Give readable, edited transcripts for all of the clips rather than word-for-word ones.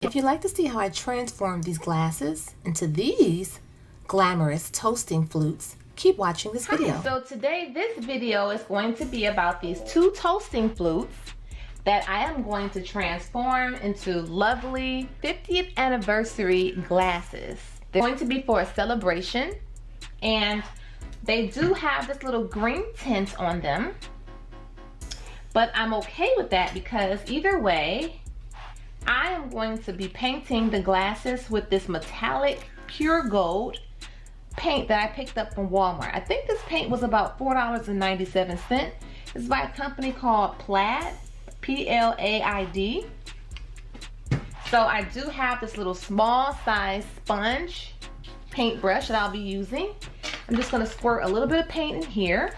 If you'd like to see how I transform these glasses into these glamorous toasting flutes, keep watching this video. So today this video is going to be about these two toasting flutes that I am going to transform into lovely 50th anniversary glasses. They're going to be for a celebration, and they do have this little green tint on them, but I'm okay with that because either way I am going to be painting the glasses with this metallic pure gold paint that I picked up from Walmart. I think this paint was about $4.97. It's by a company called Plaid, P-L-A-I-D. So I do have this little small size sponge paintbrush that I'll be using. I'm just going to squirt a little bit of paint in here.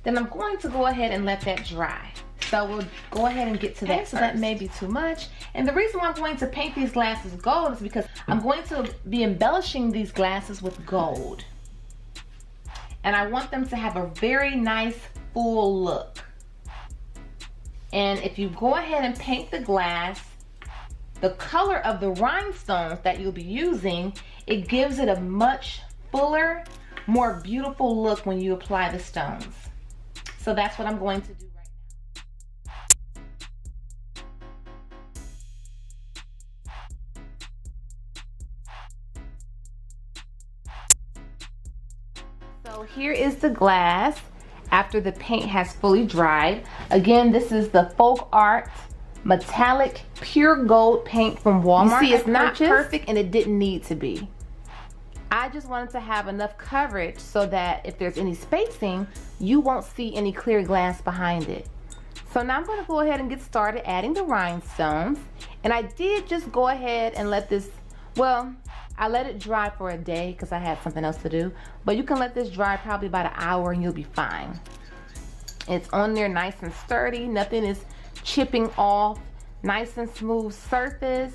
Then I'm going to go ahead and let that dry. So we'll go ahead and get to that. So that may be too much. And the reason why I'm going to paint these glasses gold is because I'm going to be embellishing these glasses with gold. And I want them to have a very nice full look. And if you go ahead and paint the glass, the color of the rhinestones that you'll be using, it gives it a much fuller, more beautiful look when you apply the stones. So that's what I'm going to do. So here is the glass after the paint has fully dried. Again, this is the Folkart metallic pure gold paint from Walmart. You see, it's not perfect and it didn't need to be. I just wanted to have enough coverage so that if there's any spacing, you won't see any clear glass behind it. So now I'm going to go ahead and get started adding the rhinestones. And I did just go ahead and let this, well, I let it dry for a day because I had something else to do. But you can let this dry probably about an hour and you'll be fine. It's on there nice and sturdy. Nothing is chipping off. Nice and smooth surface.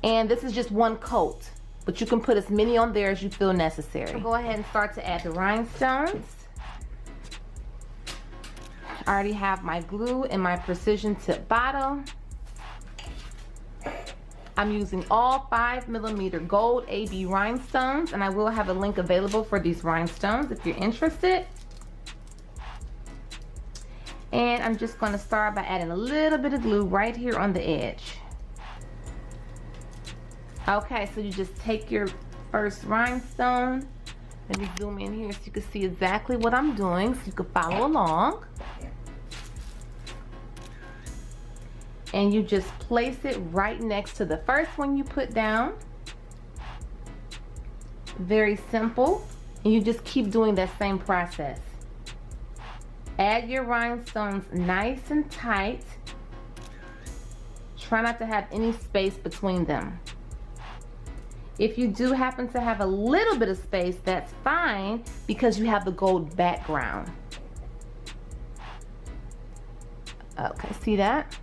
And this is just one coat. But you can put as many on there as you feel necessary. So go ahead and start to add the rhinestones. I already have my glue in my precision tip bottle. I'm using all 5mm gold AB rhinestones, and I will have a link available for these rhinestones if you're interested. And I'm just going to start by adding a little bit of glue right here on the edge. Okay, so you just take your first rhinestone. Let me zoom in here so you can see exactly what I'm doing so you can follow along. And you just place it right next to the first one you put down. Very simple. And you just keep doing that same process. Add your rhinestones nice and tight. Try not to have any space between them. If you do happen to have a little bit of space, that's fine because you have the gold background. Okay, see that?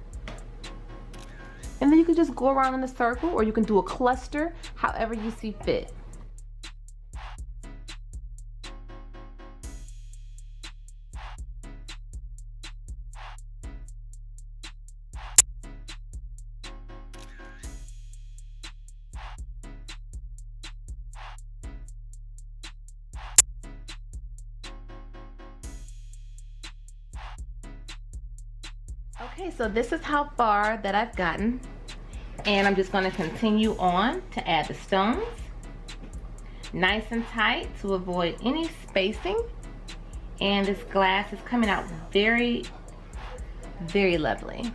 And then you can just go around in a circle, or you can do a cluster, however you see fit. Okay, so this is how far that I've gotten, and I'm just going to continue on to add the stones nice and tight to avoid any spacing. And this glass is coming out very, very lovely.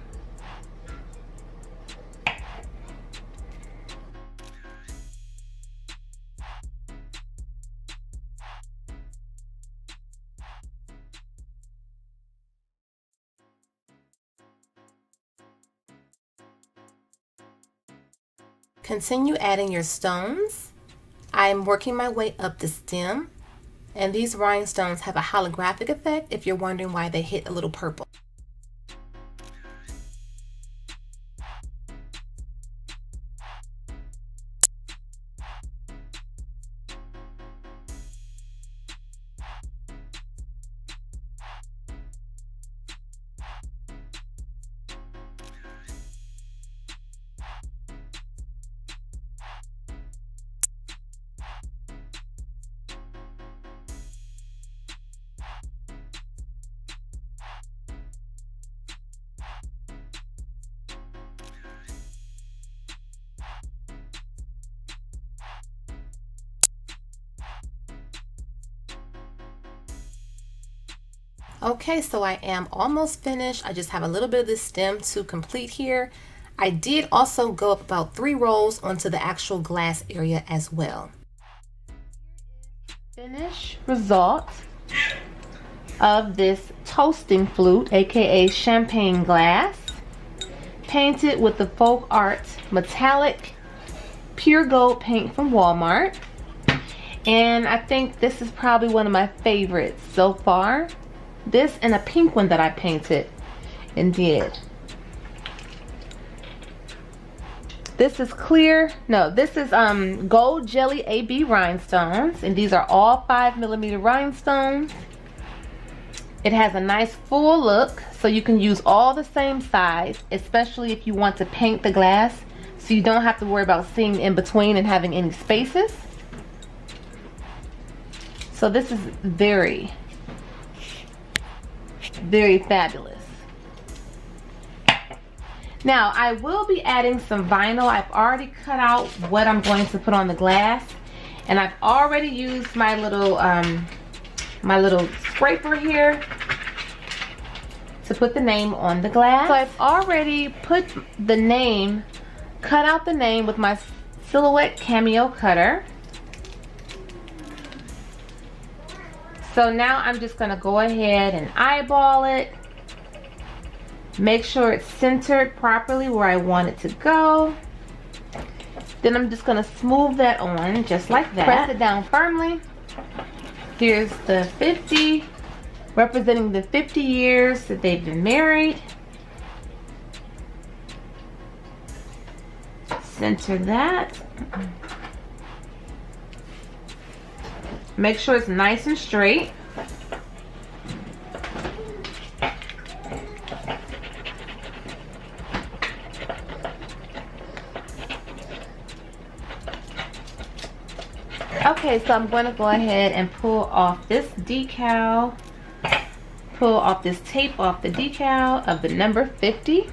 Continue adding your stones. I am working my way up the stem, and these rhinestones have a holographic effect if you're wondering why they hit a little purple. Okay, so I am almost finished. I just have a little bit of this stem to complete here. I did also go up about 3 rows onto the actual glass area as well. Finish result of this toasting flute, aka champagne glass, painted with the Folkart metallic pure gold paint from Walmart. And I think this is probably one of my favorites so far. This and a pink one that I painted and did. This is clear, no, this is gold jelly AB rhinestones, and these are all 5mm rhinestones. It has a nice full look, so you can use all the same size, especially if you want to paint the glass, so you don't have to worry about seeing in between and having any spaces. So this is very, very fabulous. Now I will be adding some vinyl. I've already cut out what I'm going to put on the glass, and I've already used my little scraper here to put the name on the glass. So I've already put the name, cut out the name with my Silhouette Cameo cutter. So now I'm just gonna go ahead and eyeball it. Make sure it's centered properly where I want it to go. Then I'm just gonna smooth that on just like that. Press it down firmly. Here's the 50, representing the 50 years that they've been married. Center that. Make sure it's nice and straight. Okay, so I'm going to go ahead and pull off this decal, pull off this tape off the decal of the number 50.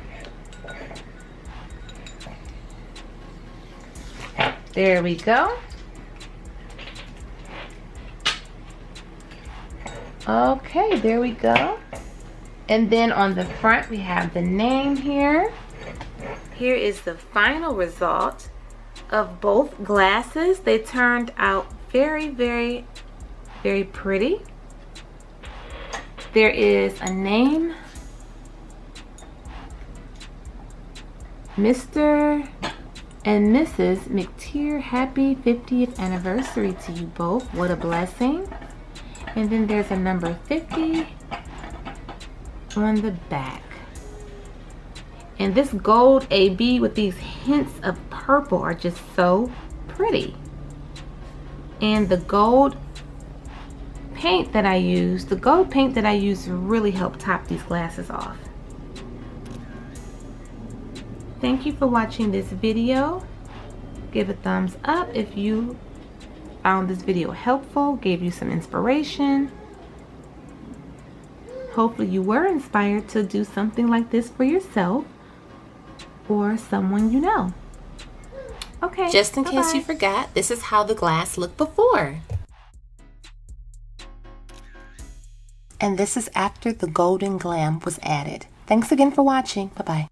There we go. Okay, there we go. And then on the front we have the name here. Here is the final result of both glasses. They turned out very, very, very pretty. There is a name, Mr. and Mrs. McTeer. Happy 50th anniversary to you both. What a blessing. And then there's a number 50 on the back. And this gold AB with these hints of purple are just so pretty. And the gold paint that I used, really helped top these glasses off. Thank you for watching this video. Give a thumbs up if you found this video helpful, gave you some inspiration. Hopefully you were inspired to do something like this for yourself or someone you know. Okay. Just in case you forgot, this is how the glass looked before. And this is after the golden glam was added. Thanks again for watching. Bye-bye.